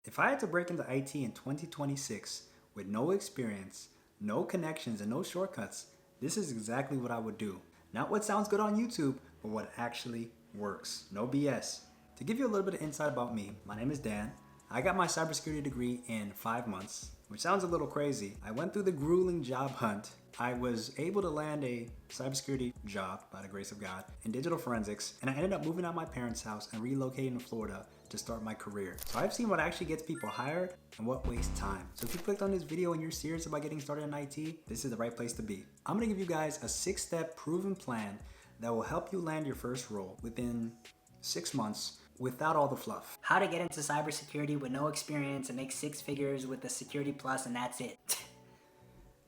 If I had to break into IT in 2026 with no experience, no connections, and no shortcuts, this is exactly what I would do. Not what sounds good on YouTube, but what actually works. No BS. To give you a little bit of insight about me, my name is Dan. I got my cybersecurity degree in 5 months, which sounds a little crazy. I went through the grueling job hunt. I was able to land a cybersecurity job, by the grace of God, in digital forensics, and I ended up moving out of my parents' house and relocating to Florida to start my career. So I've seen what actually gets people hired and what wastes time. So if you clicked on this video and you're serious about getting started in IT, this is the right place to be. I'm gonna give you guys a 6-step proven plan that will help you land your first role within 6 months without all the fluff. How to get into cybersecurity with no experience and make 6 figures with the Security Plus, and that's it.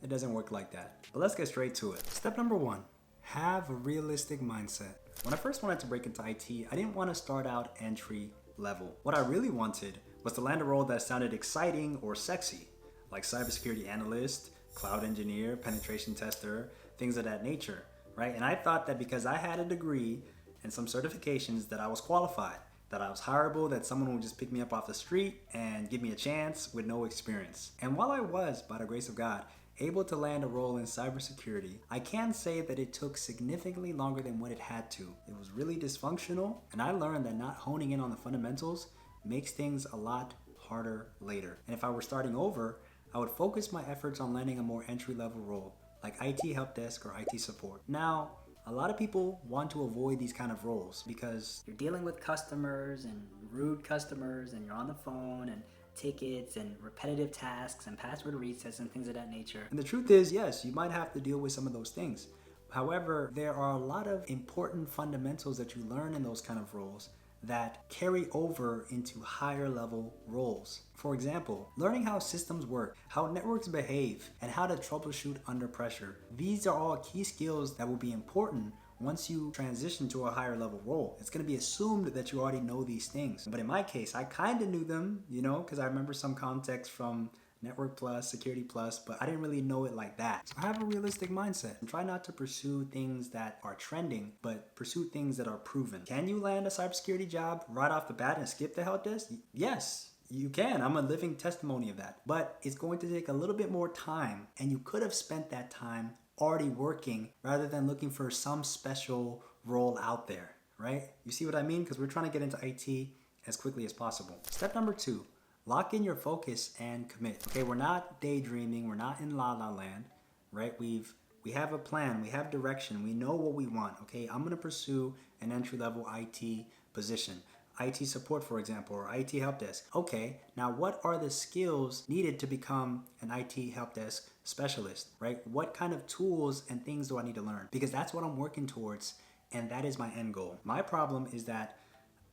It doesn't work like that. But let's get straight to it. Step number 1, have a realistic mindset. When I first wanted to break into IT, I didn't want to start out entry level. What I really wanted was to land a role that sounded exciting or sexy, like cybersecurity analyst, cloud engineer, penetration tester, things of that nature, right? And I thought that because I had a degree and some certifications that I was qualified, that I was hireable, that someone would just pick me up off the street and give me a chance with no experience. And while I was, by the grace of God, able to land a role in cybersecurity, I can say that it took significantly longer than what it had to. It was really dysfunctional, and I learned that not honing in on the fundamentals makes things a lot harder later. And if I were starting over, I would focus my efforts on landing a more entry-level role, like IT help desk or IT support. Now, a lot of people want to avoid these kind of roles because You're dealing with customers and rude customers, and you're on the phone and tickets and repetitive tasks and password resets and things of that nature. And the truth is, yes, you might have to deal with some of those things. However, there are a lot of important fundamentals that you learn in those kind of roles that carry over into higher level roles. For example, learning how systems work, how networks behave, and how to troubleshoot under pressure. These are all key skills that will be important once you transition to a higher level role. It's going to be assumed that you already know these things. But in my case, I kind of knew them, because I remember some context from Network Plus, Security Plus, but I didn't really know it like that. So I have a realistic mindset and try not to pursue things that are trending, but pursue things that are proven. Can you land a cybersecurity job right off the bat and skip the help desk? Yes, you can. I'm a living testimony of that. But it's going to take a little bit more time, and you could have spent that time already working rather than looking for some special role out there, right? You see what I mean? Because we're trying to get into IT as quickly as possible. Step number 2, lock in your focus and commit. Okay, we're not daydreaming, we're not in la la land, right? We have a plan, we have direction, we know what we want. Okay, I'm gonna pursue an entry-level IT position. IT support, for example, or IT help desk. Okay, now what are the skills needed to become an IT help desk specialist, right? What kind of tools and things do I need to learn? Because that's what I'm working towards, and that is my end goal. My problem is that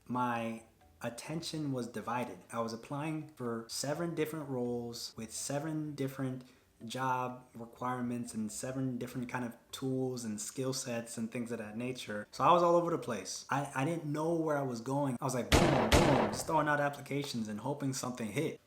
my attention was divided. I was applying for 7 different roles with 7 different job requirements and 7 different kind of tools and skill sets and things of that nature. So I was all over the place. I didn't know where I was going. I was like boom, boom, just throwing out applications and hoping something hit.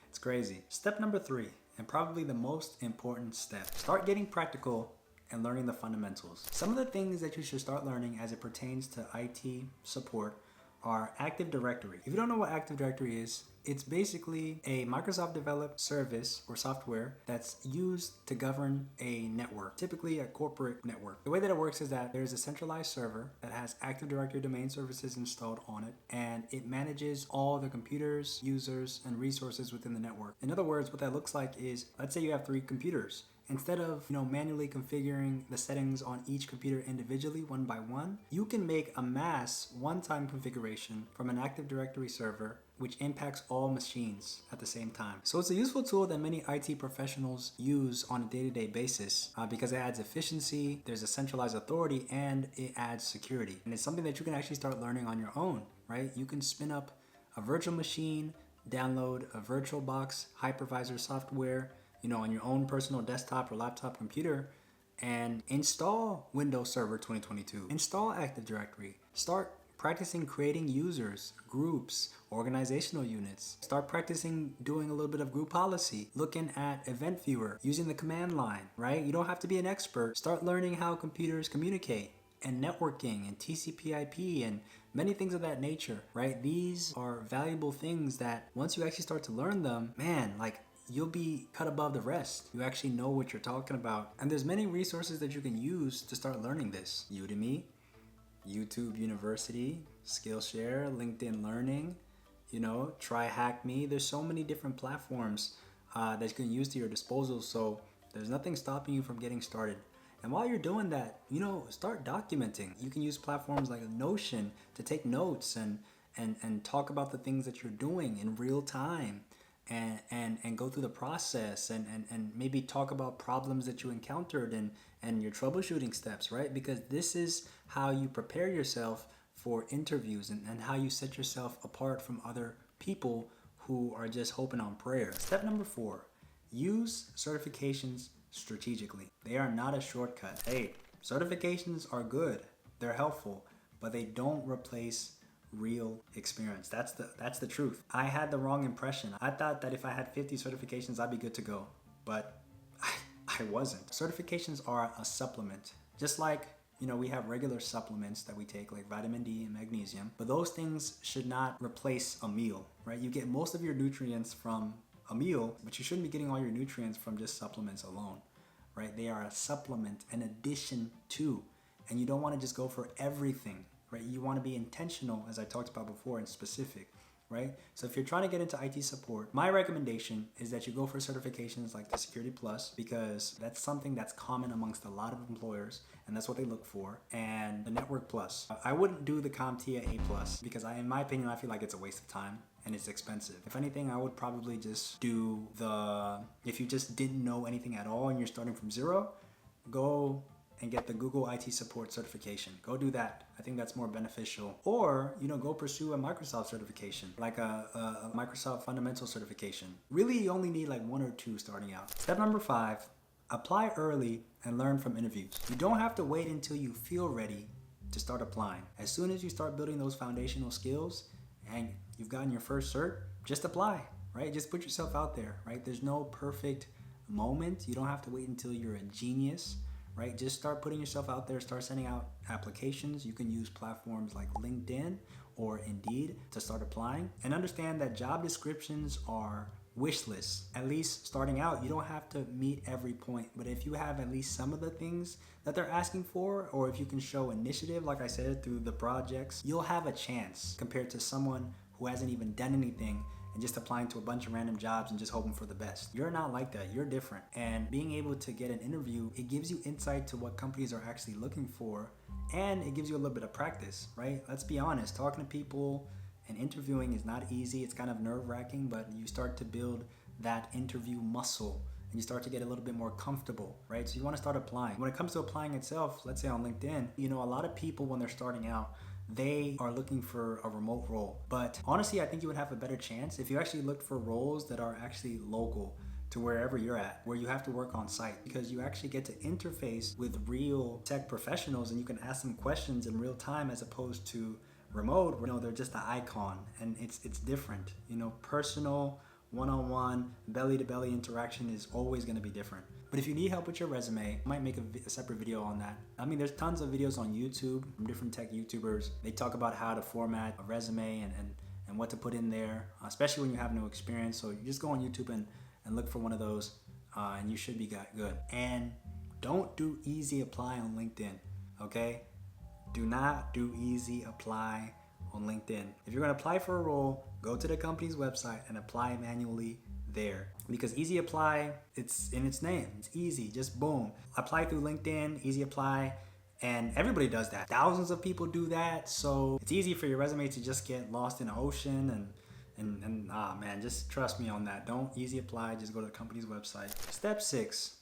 It's crazy. Step number 3, and probably the most important step, start getting practical and learning the fundamentals. Some of the things that you should start learning as it pertains to IT support are Active Directory. If you don't know what Active Directory is, it's basically a Microsoft developed service or software that's used to govern a network, typically a corporate network. The way that it works is that there's a centralized server that has Active Directory domain services installed on it, and it manages all the computers, users, and resources within the network. In other words, what that looks like is, let's say you have 3 computers. Instead of manually configuring the settings on each computer individually one by one, you can make a mass one-time configuration from an Active Directory server which impacts all machines at the same time. So it's a useful tool that many IT professionals use on a day-to-day basis because it adds efficiency, there's a centralized authority, and it adds security. And it's something that you can actually start learning on your own, right? You can spin up a virtual machine, download a VirtualBox hypervisor software, on your own personal desktop or laptop computer, and install Windows Server 2022. Install Active Directory. Start practicing creating users, groups, organizational units. Start practicing doing a little bit of group policy, looking at Event Viewer, using the command line, right? You don't have to be an expert. Start learning how computers communicate and networking and TCP/IP and many things of that nature, right? These are valuable things that once you actually start to learn them, man, like you'll be cut above the rest. You actually know what you're talking about. And there's many resources that you can use to start learning this. Udemy, YouTube University, Skillshare, LinkedIn Learning, try Hack Me. There's so many different platforms that you can use to your disposal. So there's nothing stopping you from getting started. And while you're doing that, start documenting. You can use platforms like Notion to take notes and talk about the things that you're doing in real time and go through the process and maybe talk about problems that you encountered and your troubleshooting steps, right? Because this is how you prepare yourself for interviews and how you set yourself apart from other people who are just hoping on prayer. Step number 4, use certifications strategically. They are not a shortcut. Hey, certifications are good. They're helpful, but they don't replace real experience. That's the truth. I had the wrong impression. I thought that if I had 50 certifications, I'd be good to go, but I wasn't. Certifications are a supplement. Just like, we have regular supplements that we take like vitamin D and magnesium, but those things should not replace a meal, right? You get most of your nutrients from a meal, but you shouldn't be getting all your nutrients from just supplements alone, right? They are a supplement, an addition to, and you don't want to just go for everything, right? You want to be intentional, as I talked about before, and specific, right? So if you're trying to get into IT support, my recommendation is that you go for certifications like the Security Plus, because that's something that's common amongst a lot of employers, and that's what they look for, and the Network Plus. I wouldn't do the CompTIA A Plus because in my opinion, I feel like it's a waste of time and it's expensive. If anything, I would probably just do if you just didn't know anything at all and you're starting from zero, go and get the Google IT support certification. Go do that. I think that's more beneficial. Or, go pursue a Microsoft certification, like a Microsoft fundamental certification. Really, you only need like 1 or 2 starting out. Step number 5, apply early and learn from interviews. You don't have to wait until you feel ready to start applying. As soon as you start building those foundational skills and you've gotten your first cert, just apply, right? Just put yourself out there, right? There's no perfect moment. You don't have to wait until you're a genius, right? Just start putting yourself out there, start sending out applications. You can use platforms like LinkedIn or Indeed to start applying, and understand that job descriptions are wish lists. At least starting out, you don't have to meet every point, but if you have at least some of the things that they're asking for, or if you can show initiative, like I said, through the projects, you'll have a chance compared to someone who hasn't even done anything and just applying to a bunch of random jobs and just hoping for the best. You're not like that. You're different. And being able to get an interview, it gives you insight to what companies are actually looking for, and it gives you a little bit of practice, right? Let's be honest, talking to people and interviewing is not easy. It's kind of nerve-wracking, but you start to build that interview muscle and you start to get a little bit more comfortable, right? So you want to start applying. When it comes to applying itself, let's say on LinkedIn, a lot of people when they're starting out, they are looking for a remote role. But honestly, I think you would have a better chance if you actually looked for roles that are actually local to wherever you're at, where you have to work on site, because you actually get to interface with real tech professionals and you can ask them questions in real time, as opposed to remote where they're just an icon and it's different. Personal, one-on-one, belly-to-belly interaction is always going to be different. But if you need help with your resume, I might make a separate video on that. There's tons of videos on YouTube from different tech YouTubers. They talk about how to format a resume and what to put in there, especially when you have no experience. So you just go on YouTube and look for one of those and you should be good. And don't do easy apply on LinkedIn, okay? Do not do easy apply on LinkedIn. If you're going to apply for a role, go to the company's website and apply manually there, because easy apply, it's in its name. It's easy, just boom, apply through LinkedIn, easy apply, and everybody does that. Thousands of people do that, so it's easy for your resume to just get lost in the ocean and just trust me on that. Don't easy apply, just go to the company's website. Step 6,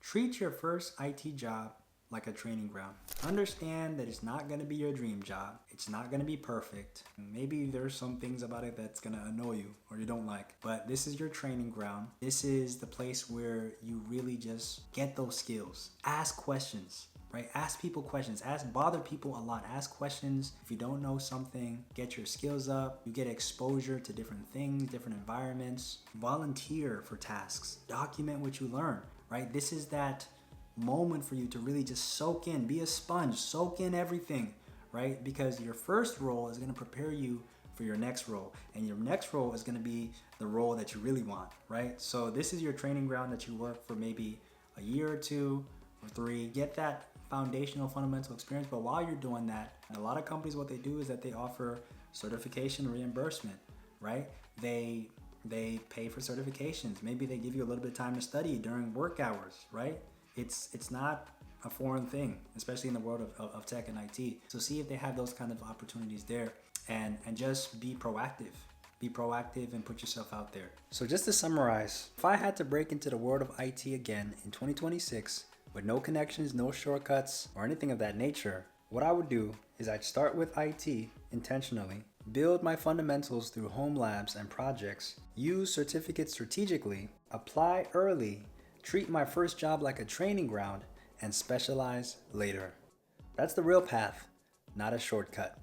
treat your first IT job like a training ground. Understand that it's not going to be your dream job. It's not going to be perfect. Maybe there's some things about it that's going to annoy you or you don't like, but this is your training ground. This is the place where you really just get those skills. Ask questions, right? Ask people questions. Bother people a lot. Ask questions. If you don't know something, get your skills up. You get exposure to different things, different environments. Volunteer for tasks. Document what you learn, right? This is that moment for you to really just soak in, be a sponge, soak in everything, right? Because your first role is going to prepare you for your next role, and your next role is going to be the role that you really want, right? So this is your training ground that you work for maybe a year or 2 or 3, get that foundational fundamental experience. But while you're doing that, and a lot of companies, what they do is that they offer certification reimbursement, right? They pay for certifications. Maybe they give you a little bit of time to study during work hours, right? It's not a foreign thing, especially in the world of tech and IT. So see if they have those kind of opportunities there, and just be proactive. Be proactive and put yourself out there. So just to summarize, if I had to break into the world of IT again in 2026 with no connections, no shortcuts, or anything of that nature, what I would do is I'd start with IT intentionally, build my fundamentals through home labs and projects, use certificates strategically, apply early, treat my first job like a training ground, and specialize later. That's the real path, not a shortcut.